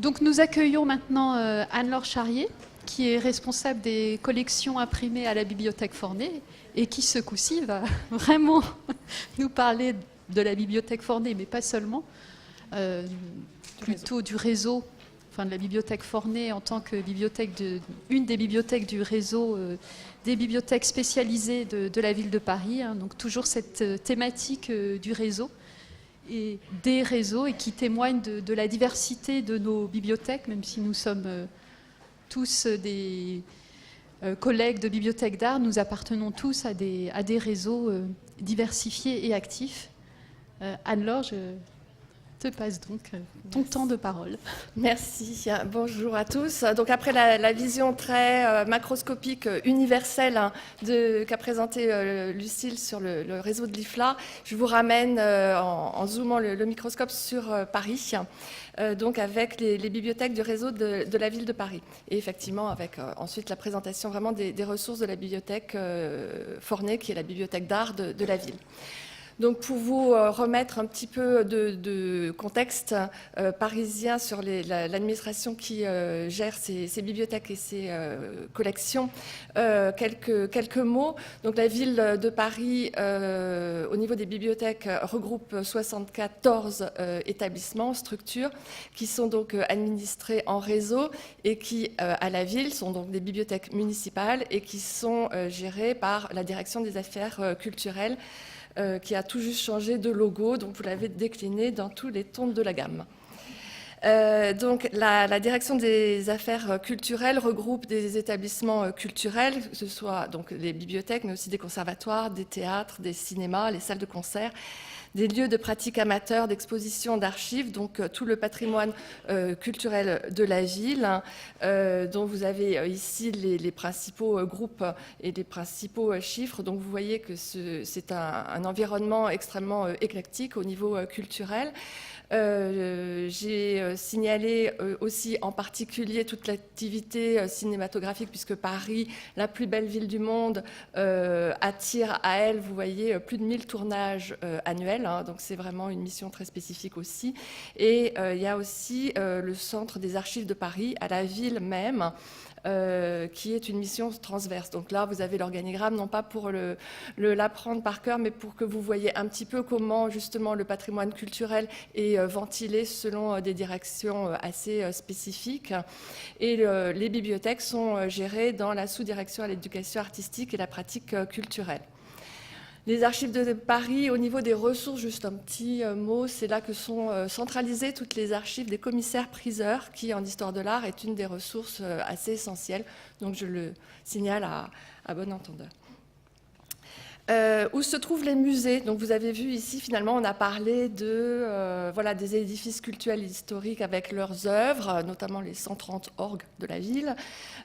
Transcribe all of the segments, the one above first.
Donc nous accueillons maintenant Anne-Laure Charrier, qui est responsable des collections imprimées à la Bibliothèque Forney et qui, ce coup-ci, va vraiment nous parler de la Bibliothèque Forney, mais pas seulement, plutôt du réseau, enfin de la Bibliothèque Forney en tant que bibliothèque une des bibliothèques du réseau des bibliothèques spécialisées de la ville de Paris, hein, donc toujours cette thématique du réseau et des réseaux et qui témoigne de la diversité de nos bibliothèques, même si nous sommes tous des collègues de bibliothèques d'art, nous appartenons tous à des réseaux diversifiés et actifs. Anne-Laure, je te passe donc ton temps de parole. Merci, bonjour à tous. Donc après la vision très macroscopique, universelle qu'a présentée Lucille sur le réseau de l'IFLA, je vous ramène en zoomant le microscope sur Paris, donc avec les bibliothèques du réseau de la ville de Paris. Et effectivement avec ensuite la présentation vraiment des ressources de la bibliothèque Forney, qui est la bibliothèque d'art de la ville. Donc pour vous remettre un petit peu de contexte parisien sur l'administration qui gère ces bibliothèques et ces collections, quelques mots. Donc la ville de Paris, au niveau des bibliothèques, regroupe 74 établissements, structures, qui sont donc administrés en réseau et qui, à la ville, sont donc des bibliothèques municipales et qui sont gérées par la direction des affaires culturelles, qui a tout juste changé de logo, donc vous l'avez décliné dans tous les tons de la gamme. Donc la direction des affaires culturelles regroupe des établissements culturels, que ce soit donc les bibliothèques, mais aussi des conservatoires, des théâtres, des cinémas, les salles de concert, des lieux de pratique amateurs, d'exposition, d'archives, donc tout le patrimoine culturel de la ville, dont vous avez ici les principaux groupes et les principaux chiffres. Donc vous voyez que c'est un environnement extrêmement éclectique au niveau culturel. J'ai signalé aussi en particulier toute l'activité cinématographique, puisque Paris, la plus belle ville du monde, attire à elle, vous voyez, plus de 1000 tournages annuels, hein, donc c'est vraiment une mission très spécifique aussi. Et il y a aussi le Centre des archives de Paris, à la ville même, qui est une mission transverse. Donc là, vous avez l'organigramme, non pas pour l'apprendre par cœur, mais pour que vous voyez un petit peu comment justement le patrimoine culturel est ventilé selon des directions assez spécifiques. Et les bibliothèques sont gérées dans la sous-direction à l'éducation artistique et la pratique culturelle. Les archives de Paris, au niveau des ressources, juste un petit mot, c'est là que sont centralisées toutes les archives des commissaires-priseurs, qui en histoire de l'art est une des ressources assez essentielles. Donc je le signale à bon entendeur. Où se trouvent les musées. Donc vous avez vu ici, finalement, on a parlé des édifices cultuels et historiques avec leurs œuvres, notamment les 130 orgues de la ville,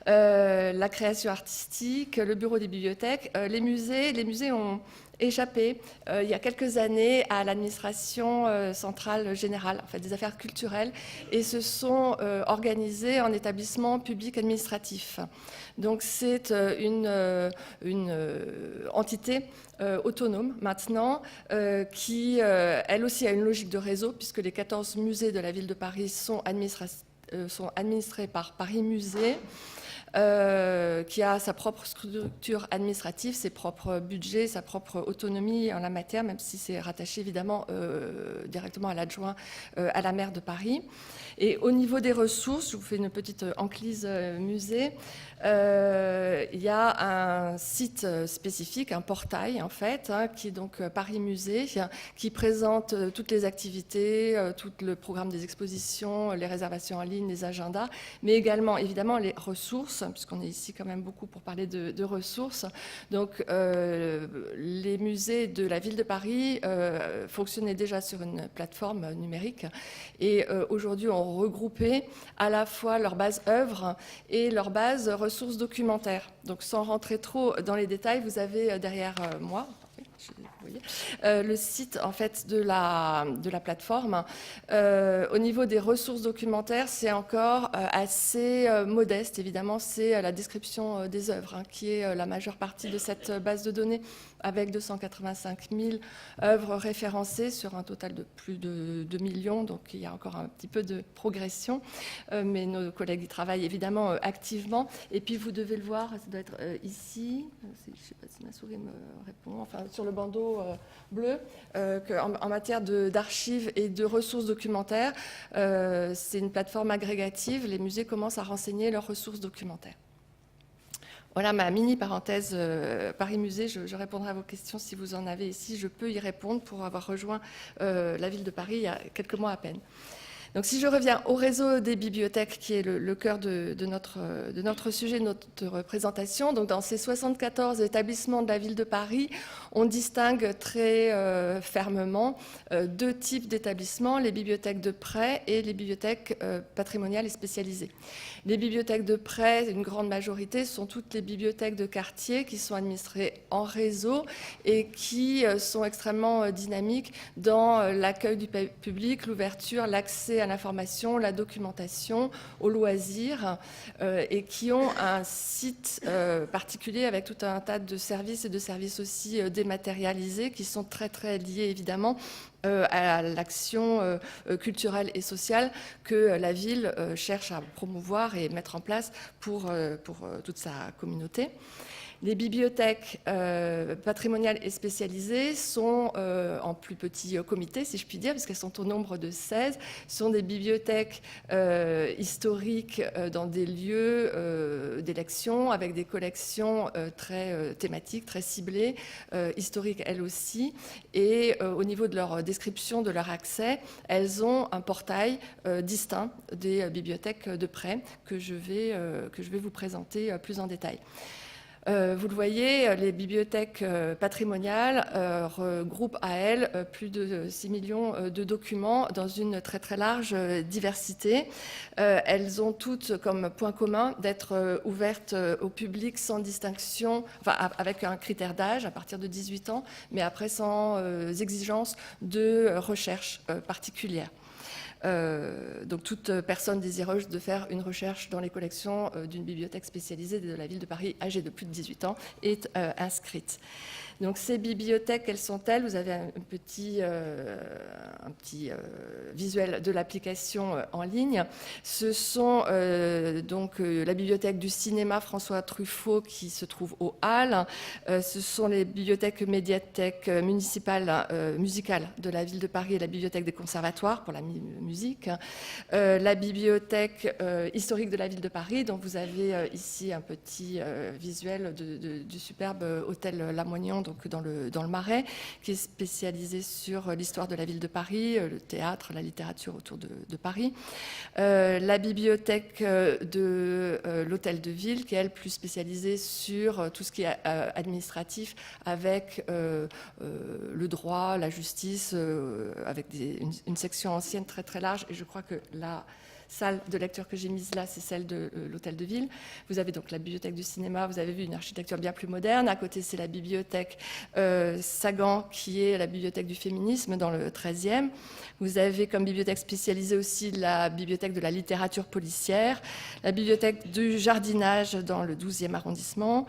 la création artistique, le bureau des bibliothèques. Les musées ont échappé il y a quelques années à l'administration centrale générale, en fait, des affaires culturelles, et se sont organisés en établissements publics administratifs. Donc c'est une entité autonome maintenant, qui elle aussi a une logique de réseau, puisque les 14 musées de la ville de Paris sont administrés par Paris Musée, qui a sa propre structure administrative, ses propres budgets, sa propre autonomie en la matière, même si c'est rattaché évidemment directement à l'adjoint à la maire de Paris. Et au niveau des ressources, je vous fais une petite enclise musée. Il y a un site spécifique, un portail en fait, hein, qui est donc Paris Musée, qui présente toutes les activités, tout le programme des expositions, les réservations en ligne, les agendas, mais également évidemment les ressources, puisqu'on est ici quand même beaucoup pour parler de ressources. Donc les musées de la ville de Paris fonctionnaient déjà sur une plateforme numérique et aujourd'hui ont regroupé à la fois leur base œuvre et leur base ressources documentaires. Donc sans rentrer trop dans les détails, vous avez derrière moi le site en fait de la plateforme. Au niveau des ressources documentaires, c'est encore assez modeste. Évidemment, c'est la description des œuvres, hein, qui est la majeure partie de cette base de données avec 285 000 œuvres référencées sur un total de plus de 2 millions, donc il y a encore un petit peu de progression, mais nos collègues y travaillent évidemment activement. Et puis vous devez le voir, ça doit être ici, je ne sais pas si ma souris me répond, enfin sur le bandeau bleu, qu'en matière d'archives et de ressources documentaires, c'est une plateforme agrégative, les musées commencent à renseigner leurs ressources documentaires. Voilà ma mini parenthèse Paris Musée. Je répondrai à vos questions si vous en avez ici. Je peux y répondre pour avoir rejoint la ville de Paris il y a quelques mois à peine. Donc si je reviens au réseau des bibliothèques, qui est le cœur de notre sujet, de notre présentation, donc dans ces 74 établissements de la ville de Paris, on distingue très fermement deux types d'établissements, les bibliothèques de prêt et les bibliothèques patrimoniales et spécialisées. Les bibliothèques de prêt, une grande majorité, sont toutes les bibliothèques de quartier qui sont administrées en réseau et qui sont extrêmement dynamiques dans l'accueil du public, l'ouverture, l'accès à l'information, la documentation, aux loisirs, et qui ont un site particulier avec tout un tas de services et de services aussi dématérialisés qui sont très très liés évidemment à l'action culturelle et sociale que la ville cherche à promouvoir et mettre en place pour toute sa communauté. Les bibliothèques patrimoniales et spécialisées sont en plus petit comité, si je puis dire, puisqu'elles sont au nombre de 16. Ce sont des bibliothèques historiques dans des lieux d'élection, avec des collections très thématiques, très ciblées, historiques elles aussi. Et au niveau de leur description, de leur accès, elles ont un portail distinct des bibliothèques de prêt que je vais vous présenter plus en détail. Vous le voyez, les bibliothèques patrimoniales regroupent à elles plus de 6 millions de documents dans une très très large diversité. Elles ont toutes comme point commun d'être ouvertes au public sans distinction, enfin avec un critère d'âge à partir de 18 ans, mais après sans exigence de recherche particulière. Donc toute personne désireuse de faire une recherche dans les collections d'une bibliothèque spécialisée de la ville de Paris âgée de plus de 18 ans est inscrite. Donc ces bibliothèques, quelles sont-elles? Vous avez un petit visuel de l'application en ligne. Ce sont donc la bibliothèque du cinéma François Truffaut qui se trouve aux Halles. Ce sont les bibliothèques médiathèques municipales musicales de la ville de Paris et la bibliothèque des conservatoires pour la musique. La bibliothèque historique de la ville de Paris, dont vous avez ici un petit visuel du superbe hôtel Lamoignon, donc dans le Marais, qui est spécialisé sur l'histoire de la ville de Paris, le théâtre, la littérature autour de Paris. La bibliothèque de l'hôtel de ville, qui est elle plus spécialisée sur tout ce qui est administratif, avec le droit, la justice, avec une section ancienne très très large. Et je crois que la salle de lecture que j'ai mise là, c'est celle de l'hôtel de ville. Vous avez donc la bibliothèque du cinéma, vous avez vu une architecture bien plus moderne. À côté, c'est la bibliothèque Sagan, qui est la bibliothèque du féminisme dans le 13e. Vous avez comme bibliothèque spécialisée aussi la bibliothèque de la littérature policière, la bibliothèque du jardinage dans le 12e arrondissement,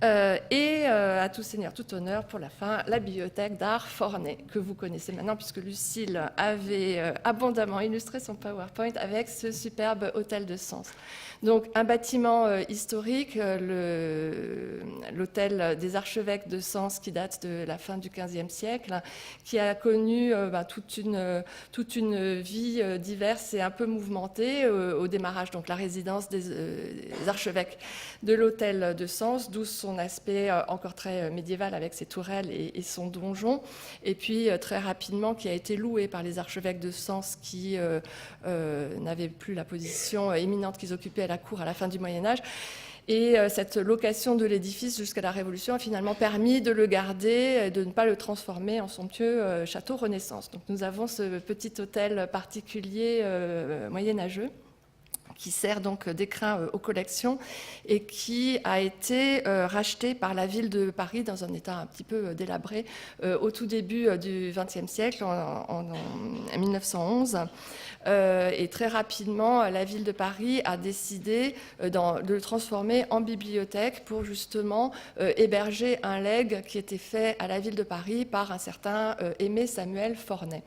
et à tout seigneur, tout honneur, pour la fin, la bibliothèque d'art Forney, que vous connaissez maintenant, puisque Lucille avait abondamment illustré son PowerPoint avec ce superbe hôtel de Sens. Donc un bâtiment historique, l'hôtel des archevêques de Sens, qui date de la fin du XVe siècle, qui a connu toute une vie diverse et un peu mouvementée au démarrage. Donc la résidence des archevêques de l'hôtel de Sens, d'où son aspect encore très médiéval avec ses tourelles et son donjon. Et puis très rapidement, qui a été loué par les archevêques de Sens qui n'avaient plus la position éminente qu'ils occupaient à la cour à la fin du Moyen-Âge. Et cette location de l'édifice jusqu'à la Révolution a finalement permis de le garder et de ne pas le transformer en somptueux château Renaissance. Donc nous avons ce petit hôtel particulier moyenâgeux qui sert donc d'écrin aux collections et qui a été racheté par la ville de Paris dans un état un petit peu délabré au tout début du XXe siècle, en 1911. Et très rapidement, la ville de Paris a décidé de le transformer en bibliothèque pour justement héberger un legs qui était fait à la ville de Paris par un certain Aimé Samuel Fornet.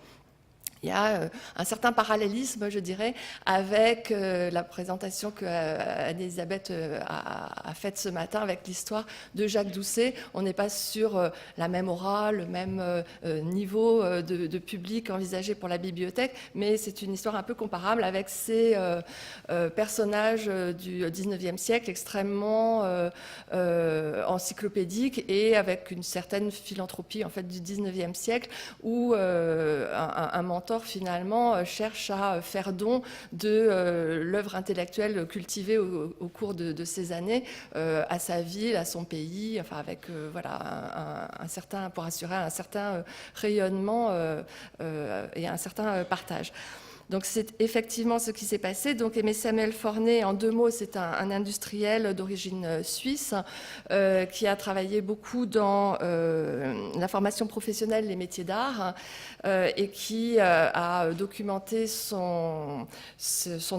Il y a un certain parallélisme, je dirais, avec la présentation que Anne-Elisabeth a faite ce matin avec l'histoire de Jacques Doucet. On n'est pas sur la même aura, le même niveau de public envisagé pour la bibliothèque, mais c'est une histoire un peu comparable avec ces personnages du 19e siècle extrêmement encyclopédiques et avec une certaine philanthropie en fait, du 19e siècle où un mentor finalement cherche à faire don de l'œuvre intellectuelle cultivée au cours de ces années à sa ville, à son pays, enfin avec voilà un certain pour assurer un certain rayonnement et un certain partage. Donc c'est effectivement ce qui s'est passé. Donc Aimé Samuel Fornet, en 2 mots, c'est un industriel d'origine suisse qui a travaillé beaucoup dans la formation professionnelle, les métiers d'art, et qui a documenté son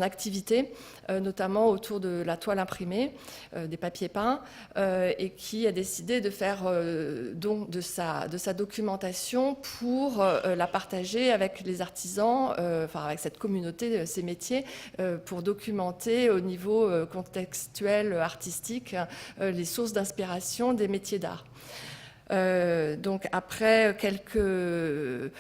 activité, notamment autour de la toile imprimée, des papiers peints, et qui a décidé de faire don de sa documentation pour la partager avec les artisans, enfin avec cette communauté, ces métiers, pour documenter au niveau contextuel, artistique, les sources d'inspiration des métiers d'art. Donc après quelques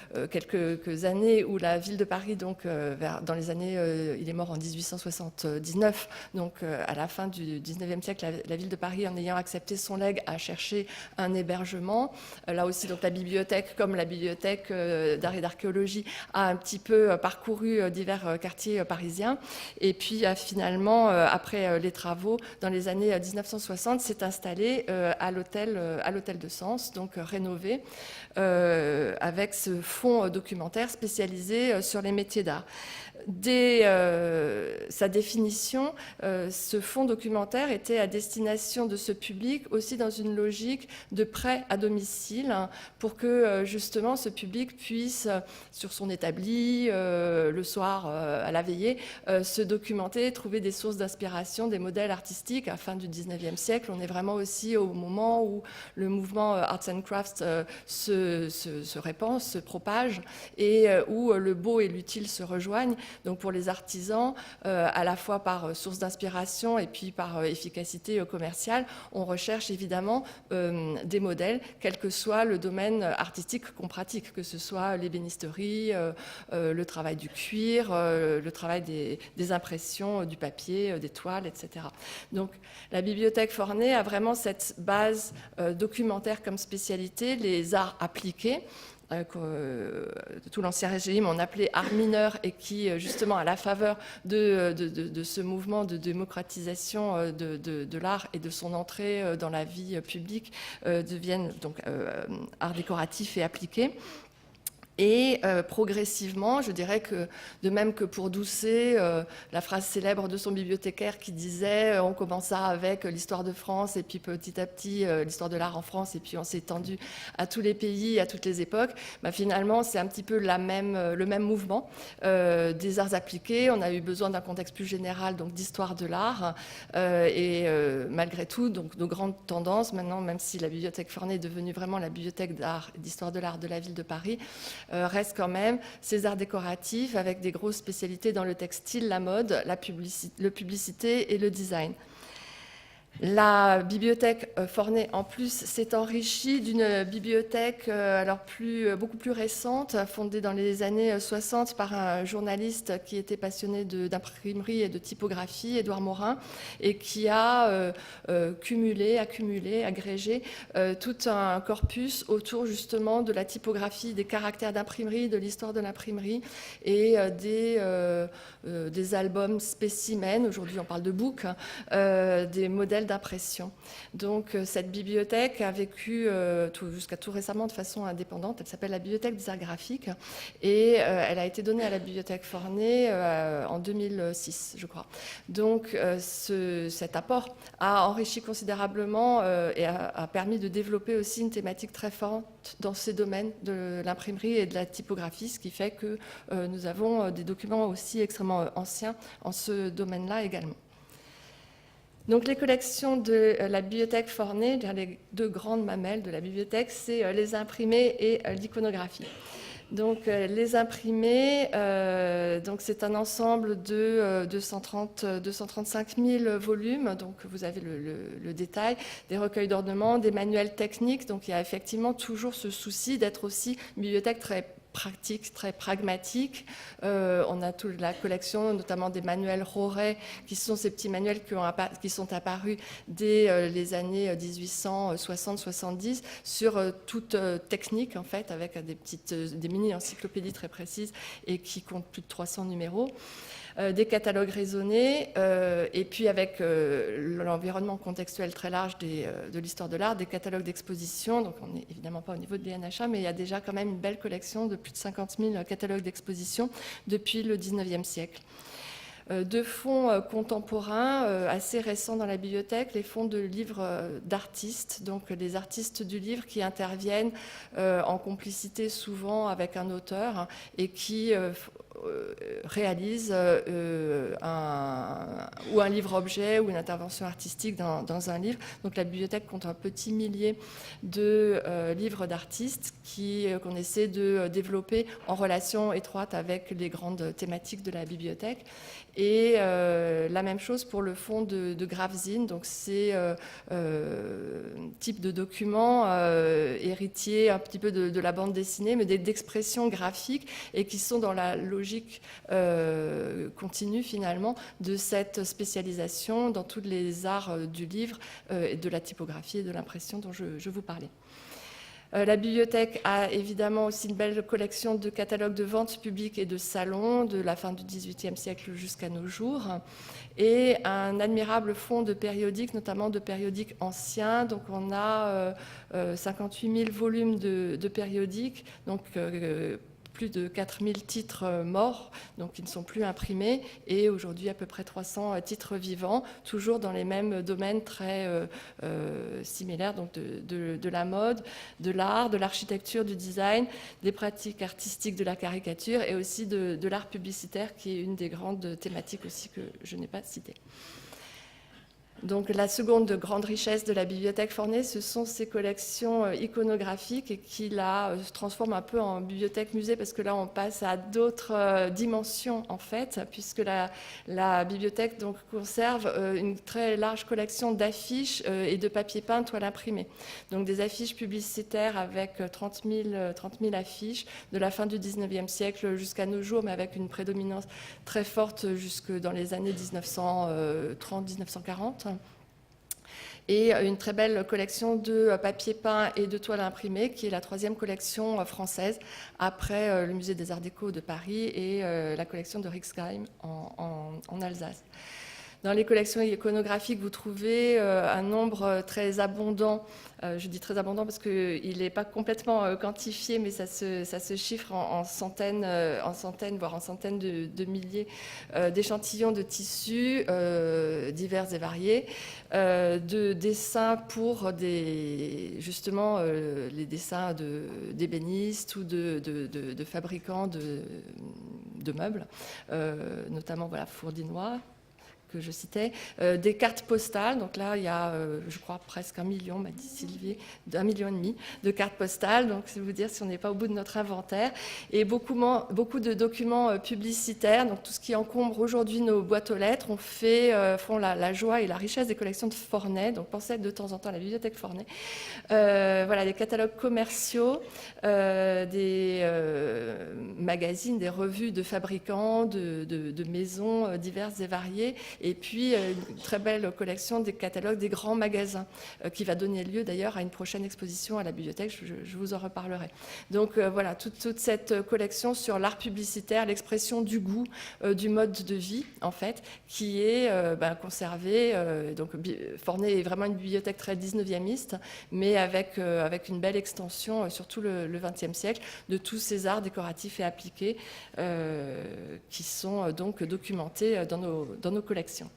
années où la ville de Paris, donc dans les années, il est mort en 1879, donc à la fin du 19e siècle, la ville de Paris, en ayant accepté son legs, a cherché un hébergement. Là aussi, donc la bibliothèque, comme la bibliothèque d'art et d'archéologie, a un petit peu parcouru divers quartiers parisiens, et puis a finalement, après les travaux, dans les années 1960, s'est installé à l'hôtel de Sens, donc rénové, avec ce fonds documentaire spécialisé sur les métiers d'art. Dès sa définition, ce fonds documentaire était à destination de ce public aussi dans une logique de prêt à domicile, hein, pour que justement ce public puisse, sur son établi, le soir à la veillée, se documenter, trouver des sources d'inspiration, des modèles artistiques. À la fin du 19e siècle, on est vraiment aussi au moment où le mouvement Arts and Crafts se répand, se propage, et où le beau et l'utile se rejoignent. Donc pour les artisans, à la fois par source d'inspiration et puis par efficacité commerciale, on recherche évidemment des modèles, quel que soit le domaine artistique qu'on pratique, que ce soit l'ébénisterie, le travail du cuir, le travail des impressions, du papier, des toiles, etc. Donc la bibliothèque Fornet a vraiment cette base documentaire comme spécialité, les arts appliqués, que tout l'Ancien Régime on appelait art mineur, et qui justement à la faveur de ce mouvement de démocratisation de l'art et de son entrée dans la vie publique deviennent donc art décoratif et appliqué. Et progressivement, je dirais que de même que pour Doucet, la phrase célèbre de son bibliothécaire qui disait on commença avec l'histoire de France et puis petit à petit l'histoire de l'art en France et puis on s'est étendu à tous les pays, à toutes les époques, bah, finalement c'est un petit peu le même mouvement des arts appliqués. On a eu besoin d'un contexte plus général, donc d'histoire de l'art, et malgré tout, donc nos grandes tendances maintenant, même si la bibliothèque Fornet est devenue vraiment la bibliothèque d'art et d'histoire de l'art de la ville de Paris, reste quand même ces arts décoratifs avec des grosses spécialités dans le textile, la mode, la publicité et le design. La bibliothèque Fornet, en plus, s'est enrichie d'une bibliothèque beaucoup plus récente, fondée dans les années 60 par un journaliste qui était passionné d'imprimerie et de typographie, Édouard Morin, et qui a accumulé, agrégé tout un corpus autour justement de la typographie, des caractères d'imprimerie, de l'histoire de l'imprimerie et des albums spécimens. Aujourd'hui, on parle de books, des modèles manuels d'impression. Donc cette bibliothèque a vécu jusqu'à tout récemment de façon indépendante. Elle s'appelle la Bibliothèque des Arts Graphiques et elle a été donnée à la Bibliothèque Forney en 2006, je crois. Donc cet apport a enrichi considérablement et a permis de développer aussi une thématique très forte dans ces domaines de l'imprimerie et de la typographie, ce qui fait que nous avons des documents aussi extrêmement anciens en ce domaine-là également. Donc les collections de la bibliothèque Forney, les deux grandes mamelles de la bibliothèque, c'est les imprimés et l'iconographie. Donc les imprimés, donc c'est un ensemble de 235 000 volumes, donc vous avez le détail, des recueils d'ornements, des manuels techniques, donc il y a effectivement toujours ce souci d'être aussi une bibliothèque très pratique, très pragmatique. On a toute la collection, notamment des manuels Roret, qui sont ces petits manuels qui sont apparus dès les années 1860-70 sur toute technique, en fait, avec des mini-encyclopédies très précises et qui comptent plus de 300 numéros. Des catalogues raisonnés, et puis avec l'environnement contextuel très large de l'histoire de l'art, des catalogues d'exposition. Donc on n'est évidemment pas au niveau de l'INHA, mais il y a déjà quand même une belle collection de plus de 50 000 catalogues d'exposition depuis le 19e siècle. Deux fonds contemporains assez récents dans la bibliothèque, les fonds de livres d'artistes, donc des artistes du livre qui interviennent en complicité souvent avec un auteur et qui réalisent un livre-objet ou une intervention artistique dans un livre. Donc la bibliothèque compte un petit millier de livres d'artistes qu'on essaie de développer en relation étroite avec les grandes thématiques de la bibliothèque. Et la même chose pour le fonds de Gravzine, donc c'est type de document héritier un petit peu de la bande dessinée, mais d'expressions graphiques et qui sont dans la logique continue finalement de cette spécialisation dans tous les arts du livre, et de la typographie et de l'impression dont je vous parlais. La bibliothèque a évidemment aussi une belle collection de catalogues de vente publique et de salons de la fin du XVIIIe siècle jusqu'à nos jours, et un admirable fonds de périodiques, notamment de périodiques anciens. Donc on a 58 000 volumes de périodiques, donc plus de 4000 titres morts, donc qui ne sont plus imprimés, et aujourd'hui à peu près 300 titres vivants, toujours dans les mêmes domaines très similaires, donc de la mode, de l'art, de l'architecture, du design, des pratiques artistiques de la caricature, et aussi de l'art publicitaire, qui est une des grandes thématiques aussi que je n'ai pas citées. Donc la seconde grande richesse de la bibliothèque Forney, ce sont ses collections iconographiques et qui la transforment un peu en bibliothèque-musée, parce que là on passe à d'autres dimensions en fait, puisque la bibliothèque donc conserve une très large collection d'affiches et de papier peint, toile imprimée. Donc des affiches publicitaires avec 30 000 affiches de la fin du 19e siècle jusqu'à nos jours, mais avec une prédominance très forte jusque dans les années 1930-1940. Et une très belle collection de papier peint et de toiles imprimées, qui est la troisième collection française, après le musée des Arts Déco de Paris et la collection de Rixheim en Alsace. Dans les collections iconographiques, vous trouvez un nombre très abondant. Je dis très abondant parce qu'il n'est pas complètement quantifié, mais ça se chiffre en centaines, voire en centaines de milliers d'échantillons de tissus divers et variés, de dessins pour justement les dessins d'ébénistes ou de fabricants de meubles, notamment Fourdinois, que je citais, des cartes postales. Donc là, il y a, je crois, presque 1 million, m'a dit Sylvie, 1,5 million de cartes postales. Donc, c'est vous dire si on n'est pas au bout de notre inventaire. Et beaucoup de documents publicitaires. Donc, tout ce qui encombre aujourd'hui nos boîtes aux lettres, font la joie et la richesse des collections de Forney. Donc, pensez de temps en temps à la bibliothèque Forney. Voilà, des catalogues commerciaux, des magazines, des revues de fabricants, de maisons diverses et variées, et puis une très belle collection des catalogues des grands magasins, qui va donner lieu d'ailleurs à une prochaine exposition à la bibliothèque, je vous en reparlerai. Donc voilà, toute cette collection sur l'art publicitaire, l'expression du goût, du mode de vie, en fait, qui est conservée. Donc Forney est vraiment une bibliothèque très 19e, mais avec une belle extension sur tout le XXe siècle de tous ces arts décoratifs et appliqués qui sont donc documentés dans nos collections.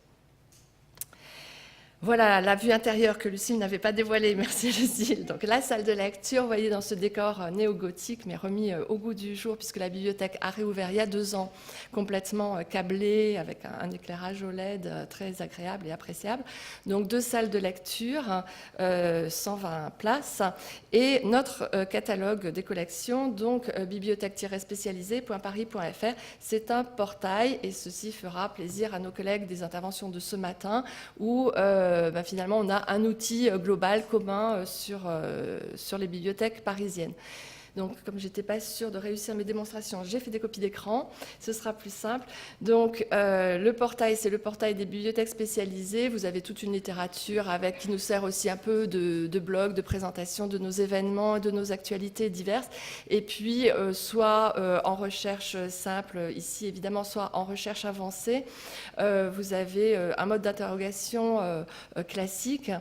Voilà la vue intérieure que Lucille n'avait pas dévoilée, merci Lucille. Donc la salle de lecture, vous voyez dans ce décor néo-gothique, mais remis au goût du jour, puisque la bibliothèque a réouvert il y a 2 ans, complètement câblée, avec un éclairage OLED très agréable et appréciable. Donc 2 salles de lecture, 120 places, et notre catalogue des collections, donc bibliothèque-spécialisée.paris.fr. C'est un portail, et ceci fera plaisir à nos collègues des interventions de ce matin, où finalement, on a un outil global commun sur les bibliothèques parisiennes. Donc, comme je n'étais pas sûre de réussir mes démonstrations, j'ai fait des copies d'écran. Ce sera plus simple. Donc, le portail, c'est le portail des bibliothèques spécialisées. Vous avez toute une littérature qui nous sert aussi un peu de blog, de présentation de nos événements et de nos actualités diverses. Et puis, soit en recherche simple, ici évidemment, soit en recherche avancée. Vous avez un mode d'interrogation classique,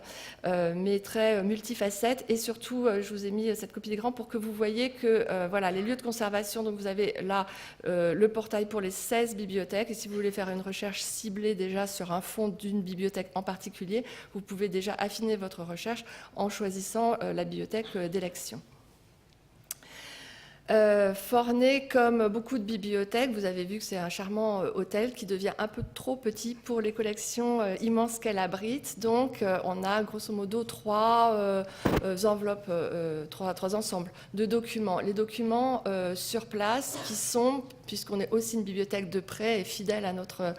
mais très multifacette. Et surtout, je vous ai mis cette copie d'écran pour que vous voyez que voilà, les lieux de conservation, donc vous avez là le portail pour les 16 bibliothèques, et si vous voulez faire une recherche ciblée déjà sur un fond d'une bibliothèque en particulier, vous pouvez déjà affiner votre recherche en choisissant la bibliothèque d'élection. Forney, comme beaucoup de bibliothèques, vous avez vu que c'est un charmant hôtel qui devient un peu trop petit pour les collections immenses qu'elle abrite. Donc, on a grosso modo 3 enveloppes, 3 ensembles de documents. Les documents sur place qui sont, puisqu'on est aussi une bibliothèque de prêt et fidèle à notre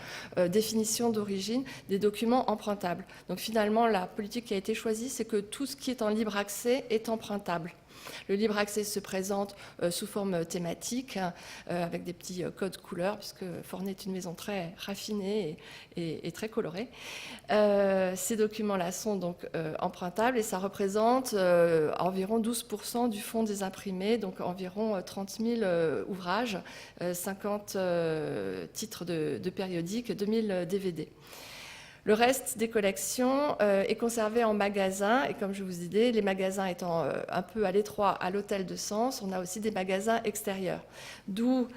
définition d'origine, des documents empruntables. Donc, finalement, la politique qui a été choisie, c'est que tout ce qui est en libre accès est empruntable. Le libre accès se présente sous forme thématique, avec des petits codes couleurs, puisque Forney est une maison très raffinée et très colorée. Ces documents-là sont donc empruntables, et ça représente environ 12% du fonds des imprimés, donc environ 30 000 ouvrages, 50 titres de périodiques, 2000 DVD. Le reste des collections est conservé en magasin, et comme je vous disais, les magasins étant un peu à l'étroit à l'hôtel de Sens, on a aussi des magasins extérieurs. D'où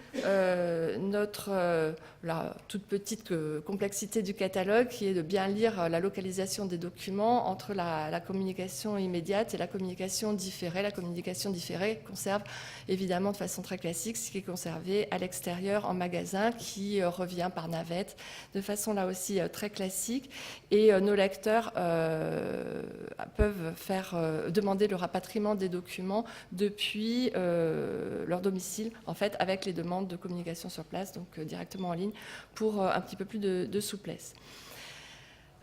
la toute petite complexité du catalogue, qui est de bien lire la localisation des documents entre la communication immédiate et la communication différée. La communication différée conserve évidemment de façon très classique ce qui est conservé à l'extérieur en magasin, qui revient par navette de façon là aussi très classique. Et nos lecteurs peuvent demander le rapatriement des documents depuis leur domicile, en fait, avec les demandes de communication sur place, donc directement en ligne, pour un petit peu plus de souplesse.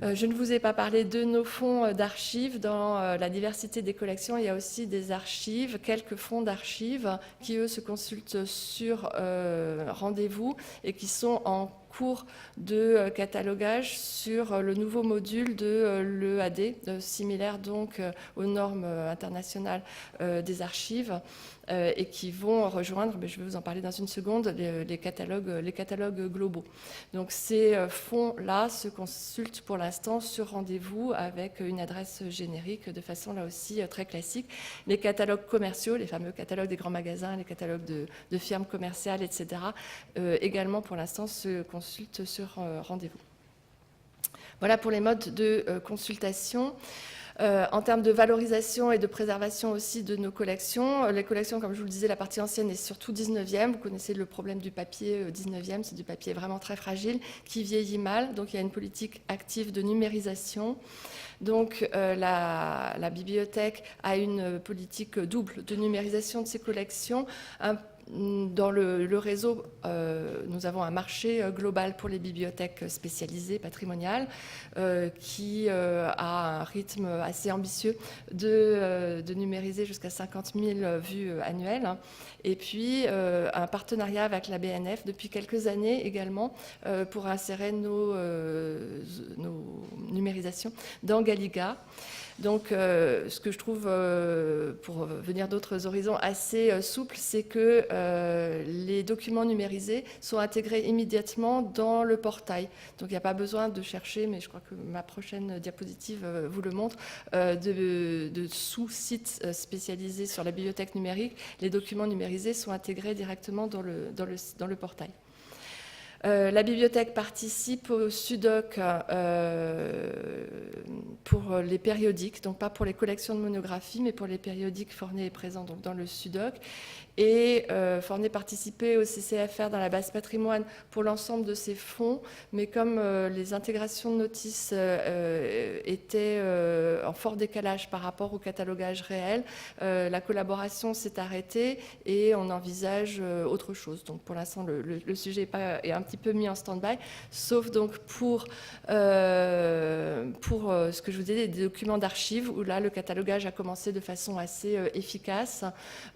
Je ne vous ai pas parlé de nos fonds d'archives. Dans la diversité des collections, il y a aussi des archives, quelques fonds d'archives qui, eux, se consultent sur rendez-vous et qui sont en cours de catalogage sur le nouveau module de l'EAD, similaire donc aux normes internationales des archives, et qui vont rejoindre, mais je vais vous en parler dans une seconde, les catalogues globaux. Donc ces fonds-là se consultent pour l'instant sur rendez-vous avec une adresse générique de façon là aussi très classique. Les catalogues commerciaux, les fameux catalogues des grands magasins, les catalogues de firmes commerciales, etc., également pour l'instant se consultent sur rendez-vous. Voilà pour les modes de consultation. En termes de valorisation et de préservation aussi de nos collections, les collections, comme je vous le disais, la partie ancienne est surtout 19e. Vous connaissez le problème du papier 19e, c'est du papier vraiment très fragile, qui vieillit mal. Donc il y a une politique active de numérisation. Donc la bibliothèque a une politique double de numérisation de ses collections. Dans le réseau, nous avons un marché global pour les bibliothèques spécialisées patrimoniales qui a un rythme assez ambitieux de numériser jusqu'à 50 000 vues annuelles. Et puis un partenariat avec la BNF depuis quelques années également pour insérer nos nos numérisations dans Galiga. Donc, ce que je trouve, pour venir d'autres horizons, assez souple, c'est que les documents numérisés sont intégrés immédiatement dans le portail. Donc, il n'y a pas besoin de chercher, mais je crois que ma prochaine diapositive vous le montre, de sous-sites spécialisés sur la bibliothèque numérique. Les documents numérisés sont intégrés directement dans le portail. La bibliothèque participe au SUDOC pour les périodiques, donc pas pour les collections de monographies, mais pour les périodiques. Forney est présent donc dans le SUDOC. Et Forney participait au CCFR dans la base patrimoine pour l'ensemble de ses fonds, mais comme les intégrations de notices étaient en fort décalage par rapport au catalogage réel, la collaboration s'est arrêtée et on envisage autre chose. Donc pour l'instant, le sujet est un petit peu mis en stand-by, sauf donc pour ce que je vous disais, des documents d'archives, où là, le catalogage a commencé de façon assez efficace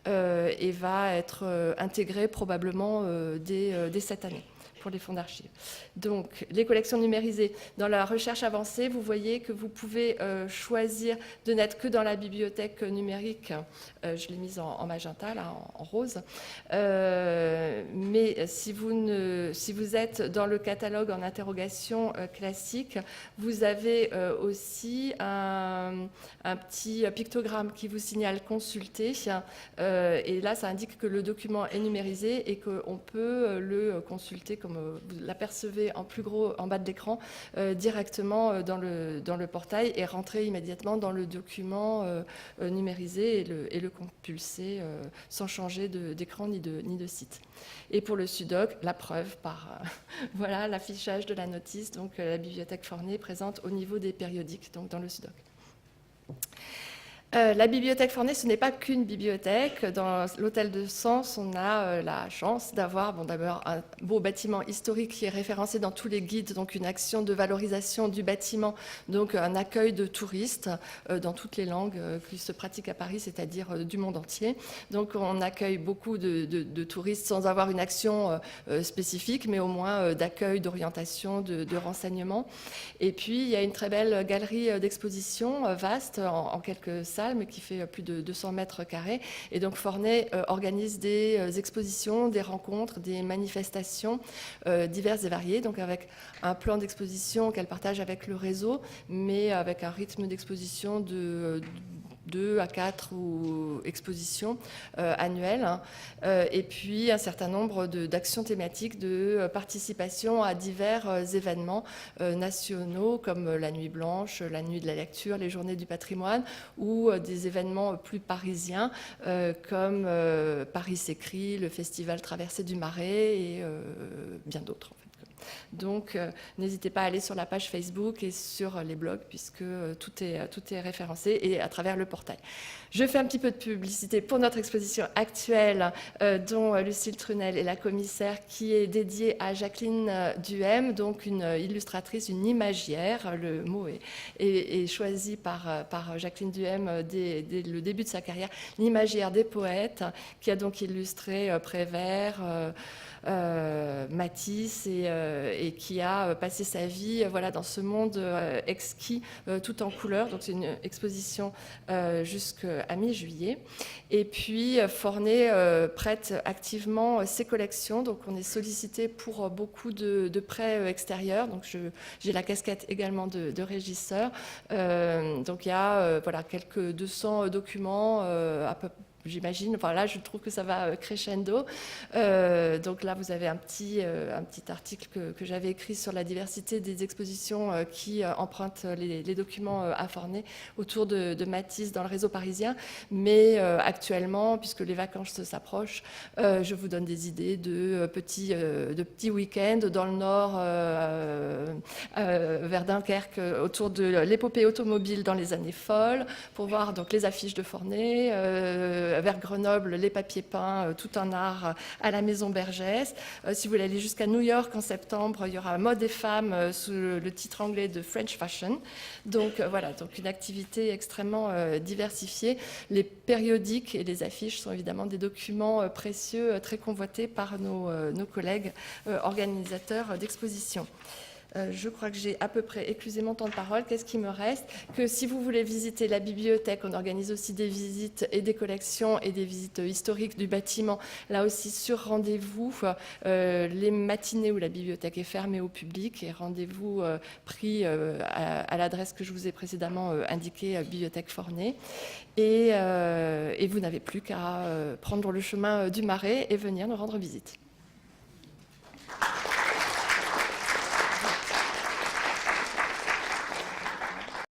et va être intégré probablement dès cette année pour les fonds d'archives. Donc, les collections numérisées. Dans la recherche avancée, vous voyez que vous pouvez choisir de n'être que dans la bibliothèque numérique. Je l'ai mise en magenta, là, en rose. Mais si vous êtes dans le catalogue en interrogation classique, vous avez aussi un petit pictogramme qui vous signale consulter. Et là, ça indique que le document est numérisé et qu'on peut le consulter, comme vous l'apercevez en plus gros en bas de l'écran, directement dans le portail et rentrer immédiatement dans le document numérisé et le compulser sans changer d'écran ni de site. Et pour le SUDOC, la preuve par voilà, l'affichage de la notice. Donc la bibliothèque Forney est présente au niveau des périodiques, donc dans le SUDOC. La bibliothèque Forney, ce n'est pas qu'une bibliothèque. Dans l'hôtel de Sens, on a la chance d'avoir d'abord un beau bâtiment historique qui est référencé dans tous les guides, donc une action de valorisation du bâtiment, donc un accueil de touristes dans toutes les langues qui se pratiquent à Paris, c'est-à-dire du monde entier. Donc on accueille beaucoup de touristes sans avoir une action spécifique, mais au moins d'accueil, d'orientation, de renseignement. Et puis il y a une très belle galerie d'exposition vaste en quelques salles, mais qui fait plus de 200 mètres carrés. Et donc Forney organise des expositions, des rencontres, des manifestations diverses et variées, donc avec un plan d'exposition qu'elle partage avec le réseau, mais avec un rythme d'exposition de 2 à 4 expositions annuelles, et puis un certain nombre d'actions thématiques de participation à divers événements nationaux comme la Nuit Blanche, la Nuit de la Lecture, les Journées du Patrimoine, ou des événements plus parisiens comme Paris s'écrit, le Festival Traversée du Marais et bien d'autres. Donc, n'hésitez pas à aller sur la page Facebook et sur les blogs, puisque tout est référencé et à travers le portail. Je fais un petit peu de publicité pour notre exposition actuelle, dont Lucille Trunel est la commissaire, qui est dédiée à Jacqueline Duhem, donc une illustratrice, une imagière. Le mot est choisi par Jacqueline Duhem dès le début de sa carrière, l'imagière des poètes, qui a donc illustré Prévert, Matisse et qui a passé sa vie dans ce monde exquis tout en couleurs. Donc c'est une exposition jusqu'à mi-juillet. Et puis Forney prête activement ses collections. Donc on est sollicité pour beaucoup de prêts extérieurs. Donc j'ai la casquette également de régisseur. Donc il y a quelques 200 documents à peu près. J'imagine, là je trouve que ça va crescendo. Donc là vous avez un petit article que j'avais écrit sur la diversité des expositions qui empruntent les documents à Forney autour de Matisse dans le réseau parisien. Mais actuellement, puisque les vacances s'approchent, je vous donne des idées de petits week-ends dans le nord, vers Dunkerque, autour de l'épopée automobile dans les années folles, pour voir donc les affiches de Forney, vers Grenoble, les papiers peints, tout un art à la Maison Bergès. Si vous voulez aller jusqu'à New York en septembre, il y aura Mode et Femmes sous le titre anglais de French Fashion. Donc donc une activité extrêmement diversifiée. Les périodiques et les affiches sont évidemment des documents précieux, très convoités par nos collègues organisateurs d'expositions. Je crois que j'ai à peu près épuisé mon temps de parole. Qu'est-ce qui me reste? Que si vous voulez visiter la bibliothèque, on organise aussi des visites et des collections et des visites historiques du bâtiment, là aussi sur rendez-vous, les matinées où la bibliothèque est fermée au public, et rendez-vous pris à l'adresse que je vous ai précédemment indiquée, Bibliothèque Forney. Et vous n'avez plus qu'à prendre le chemin du Marais et venir nous rendre visite.